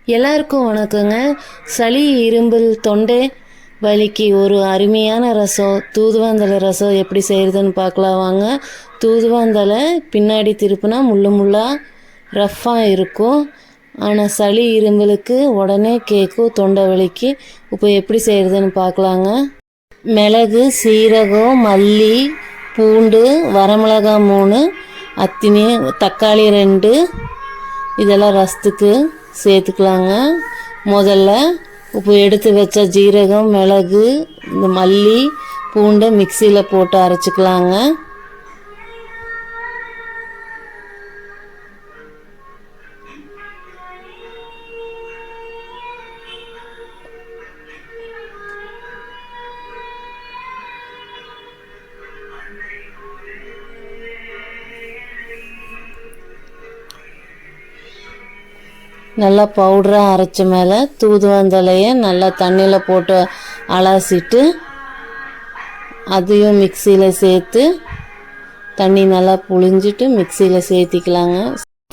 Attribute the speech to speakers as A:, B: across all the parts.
A: எல்லாருக்கும் வணக்கங்க. சளி, இரும்பல், தொண்டை வலிக்கு ஒரு அருமையான ரசம், தூதுவந்தலை ரசம் எப்படி செய்கிறதுன்னு பார்க்கலாம் வாங்க. தூதுவந்தலை பின்னாடி திருப்பினா முள்ளாக ரஃப்பாக இருக்கும். ஆனால் சளி, இரும்பலுக்கு உடனே கேட்கும். தொண்டை வலிக்கு இப்போ எப்படி செய்கிறதுன்னு பார்க்கலாங்க. மிளகு, சீரகம், மல்லி, பூண்டு, வரமிளகாய் 3, அத்தினி, தக்காளி 2 இதெல்லாம் ரசத்துக்கு சேர்த்துக்கலாங்க. முதல்ல இப்போ எடுத்து வச்ச ஜீரகம், மிளகு, இந்த மல்லி, பூண்டை மிக்சியில் போட்டு அரைச்சிக்கலாங்க. நல்லா பவுடராக அரைச்ச மேலே தூதுவந்தலையை நல்லா தண்ணியில் போட்டு அலசிட்டு அதையும் மிக்சியில் சேர்த்து தண்ணி நல்லா புழிஞ்சிட்டு மிக்சியில் சேர்த்திக்கலாங்க.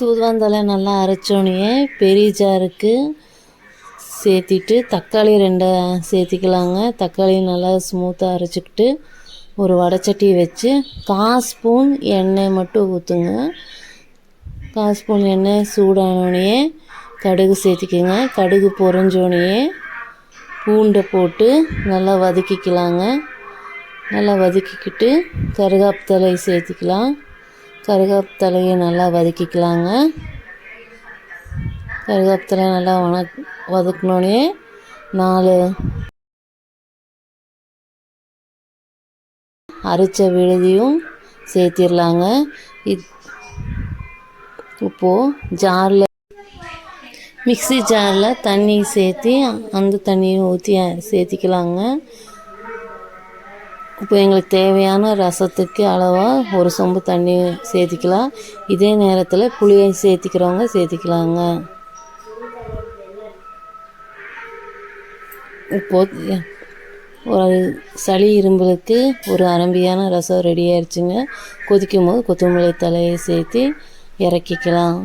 A: தூதுவந்தலை நல்லா அரைச்சோனையே பெரிய ஜாருக்கு சேர்த்திட்டு தக்காளி 2 சேர்த்திக்கலாங்க. தக்காளி நல்லா ஸ்மூத்தாக அரைச்சிக்கிட்டு ஒரு வடைச்சட்டி வச்சு 1/4 ஸ்பூன் எண்ணெய் மட்டும் ஊற்றுங்க. 1/4 ஸ்பூன் எண்ணெய் சூடானோடனே கடுகு சேர்த்திக்கோங்க. கடுகு பொரிஞ்சோடனே பூண்டை போட்டு நல்லா வதக்கிக்கலாங்க. நல்லா வதக்கிக்கிட்டு கருவேப்பிலை சேர்த்திக்கலாம். கருவேப்பிலையை நல்லா வதக்கிக்கலாங்க. கருவேப்பிலை நல்லா வதக்கினோடனே 4 அரைச்ச விழுதியும் சேர்த்திடலாங்க. இப்போது ஜாரில் மிக்சி ஜாரில் தண்ணி சேர்த்தி அந்த தண்ணியை ஊற்றி சேர்த்திக்கலாங்க. இப்போ எங்களுக்கு தேவையான ரசத்துக்கு அளவாக ஒரு சொம்பு தண்ணி சேர்த்திக்கலாம். இதே நேரத்தில் புளியை சேர்த்திக்கிறவங்க சேர்த்திக்கலாங்க. இப்போது ஒரு சளி இரும்பலுக்கு ஒரு அருமையான ரசம் ரெடி ஆயிடுச்சுங்க. கொதிக்கும் போது கொத்தமல்லி தலையை சேர்த்து இறக்கிக்கலாம்.